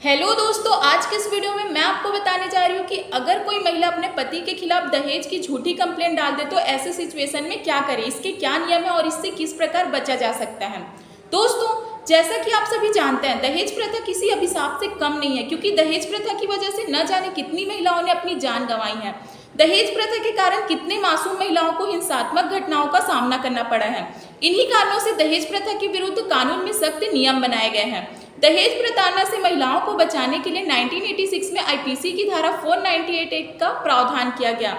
Hello दोस्तों, आज के इस वीडियो में मैं आपको बताने जा रही हूँ कि अगर कोई महिला अपने पति के खिलाफ दहेज की झूठी कंप्लेंट डाल दे तो ऐसे सिचुएशन में क्या करे, इसके क्या नियम है और इससे किस प्रकार बचा जा सकता है। दोस्तों, जैसा कि आप सभी जानते हैं, दहेज प्रथा किसी अभिशाप से कम नहीं है, क्योंकि दहेज प्रथा की वजह से न जाने कितनी महिलाओं ने अपनी जान गंवाई है। दहेज प्रथा के कारण कितने मासूम महिलाओं को हिंसात्मक घटनाओं का सामना करना पड़ा है। इन्हीं कारणों से दहेज प्रथा के विरुद्ध कानून में सख्त नियम बनाए गए हैं। दहेज प्रताड़ना से महिलाओं को बचाने के लिए 1986 में आईपीसी की धारा 498 एक्ट का प्रावधान किया गया।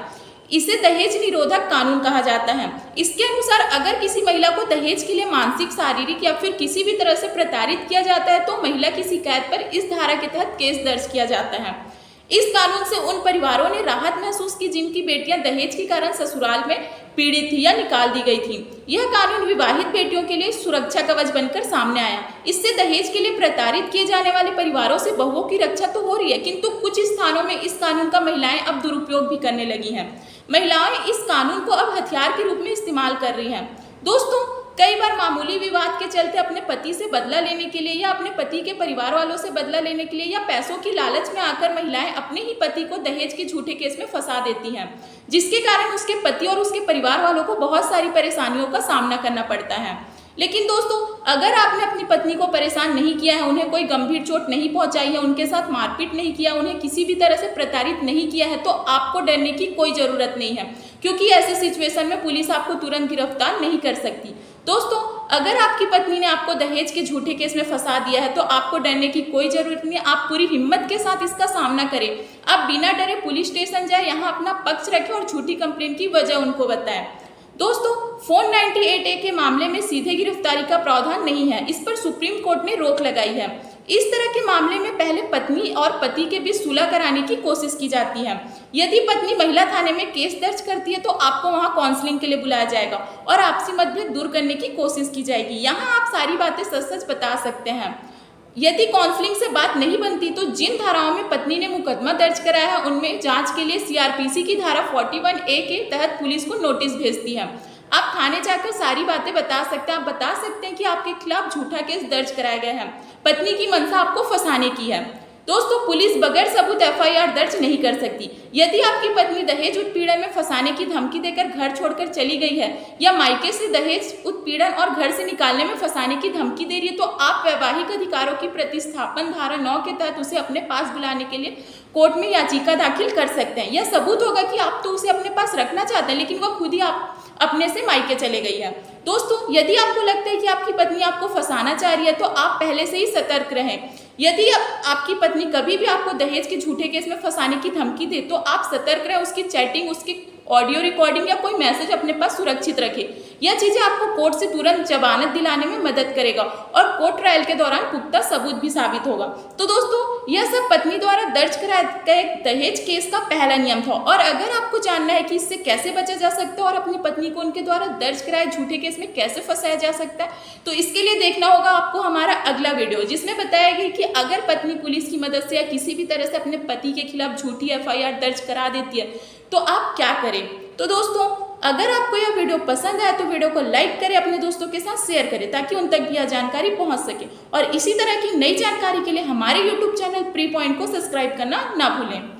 इसे दहेज निरोधक कानून कहा जाता है। इसके अनुसार अगर किसी महिला को दहेज के लिए मानसिक, शारीरिक या फिर किसी भी तरह से प्रताड़ित किया जाता है तो महिला की शिकायत पर इस धारा के तहत केस दर्ज किया जाता है। इस कानून से उन परिवारों ने राहत महसूस की जिनकी बेटियां दहेज के कारण ससुराल में पीड़ित थी या निकाल दी गई थी। यह कानून विवाहित बेटियों के लिए सुरक्षा कवच बनकर सामने आया। इससे दहेज के लिए प्रताड़ित किए जाने वाले परिवारों से बहुओं की रक्षा तो हो रही है, किंतु कुछ स्थानों में इस कानून का महिलाएं अब दुरुपयोग भी करने लगी हैं। महिलाएं इस कानून को अब हथियार के रूप में इस्तेमाल कर रही हैं। दोस्तों, कई बार मामूली विवाद के चलते अपने पति से बदला लेने के लिए या अपने पति के परिवार वालों से बदला लेने के लिए या पैसों की लालच में आकर महिलाएं अपने ही पति को दहेज के झूठे केस में फंसा देती हैं, जिसके कारण उसके पति और उसके परिवार वालों को बहुत सारी परेशानियों का सामना करना पड़ता है। लेकिन दोस्तों, अगर आपने अपनी पत्नी को परेशान नहीं किया है, उन्हें कोई गंभीर चोट नहीं पहुंचाई है, उनके साथ मारपीट नहीं किया, उन्हें किसी भी तरह से प्रताड़ित नहीं किया है, तो आपको डरने की कोई जरूरत नहीं है, क्योंकि ऐसे सिचुएशन में पुलिस आपको तुरंत गिरफ्तार नहीं कर सकती। दोस्तों, अगर आपकी पत्नी ने आपको दहेज के झूठे केस में फंसा दिया है तो आपको डरने की कोई जरूरत नहीं है। आप पूरी हिम्मत के साथ इसका सामना करें। आप बिना डरे पुलिस स्टेशन जाए, यहाँ अपना पक्ष रखें और झूठी कंप्लेंट की वजह उनको बताएं। दोस्तों, 498A के मामले में सीधे गिरफ्तारी का प्रावधान नहीं है, इस पर सुप्रीम कोर्ट ने रोक लगाई है। इस तरह के मामले में पहले पत्नी और पति के बीच सुलह कराने की कोशिश की जाती है। यदि पत्नी महिला थाने में केस दर्ज करती है तो आपको वहां काउंसलिंग के लिए बुलाया जाएगा और आपसी मतभेद दूर करने की कोशिश की जाएगी। यहाँ आप सारी बातें सच सच बता सकते हैं। यदि काउंसलिंग से बात नहीं बनती तो जिन धाराओं में पत्नी ने मुकदमा दर्ज कराया है उनमें जांच के लिए सीआरपीसी की धारा 41A के तहत पुलिस को नोटिस भेजती है। आप थाने जाकर सारी बातें बता सकते हैं। आप बता सकते हैं कि आपके खिलाफ झूठा केस दर्ज कराया गया है, पत्नी की मंशा आपको फंसाने की है। दोस्तों, पुलिस बगैर सबूत एफआईआर दर्ज नहीं कर सकती। यदि आपकी पत्नी दहेज उत्पीड़न में फंसाने की धमकी देकर घर छोड़कर चली गई है या मायके से दहेज उत्पीड़न और घर से निकालने में फंसाने की धमकी दे रही है तो आप वैवाहिक अधिकारों की प्रतिस्थापन धारा 9 के तहत उसे अपने पास बुलाने के लिए कोर्ट में याचिका दाखिल कर सकते हैं। यह सबूत होगा कि आप तो उसे अपने पास रखना चाहते हैं, लेकिन वह खुद ही आप अपने से मायके चले गई है। दोस्तों, यदि आपको लगता है कि आपकी पत्नी आपको फंसाना चाह रही है तो आप पहले से ही सतर्क रहें। यदि आपकी पत्नी कभी भी आपको दहेज के झूठे केस में फंसाने की धमकी दे तो आप सतर्क रहें। उसकी चैटिंग, उसकी ऑडियो रिकॉर्डिंग या कोई मैसेज अपने पास सुरक्षित रखें। यह चीजें आपको कोर्ट से तुरंत जमानत दिलाने में मदद करेगा और कोर्ट ट्रायल के दौरान पुख्ता सबूत भी साबित होगा। तो दोस्तों, यह सब पत्नी द्वारा दर्ज कराया गया दहेज केस का पहला नियम था। और अगर आपको जानना है कि इससे कैसे बचा जा सकता है और अपनी पत्नी को उनके द्वारा दर्ज कराए झूठे केस में कैसे फंसाया जा सकता है, तो इसके लिए देखना होगा आपको हमारा अगला वीडियो, जिसमें बताया गया कि अगर पत्नी पुलिस की मदद से या किसी भी तरह से अपने पति के खिलाफ झूठी एफआईआर दर्ज करा देती है तो आप क्या करें। तो दोस्तों, अगर आपको यह वीडियो पसंद आए तो वीडियो को लाइक करें, अपने दोस्तों के साथ शेयर करें ताकि उन तक भी यह जानकारी पहुंच सके। और इसी तरह की नई जानकारी के लिए हमारे YouTube चैनल प्री पॉइंट को सब्सक्राइब करना ना भूलें।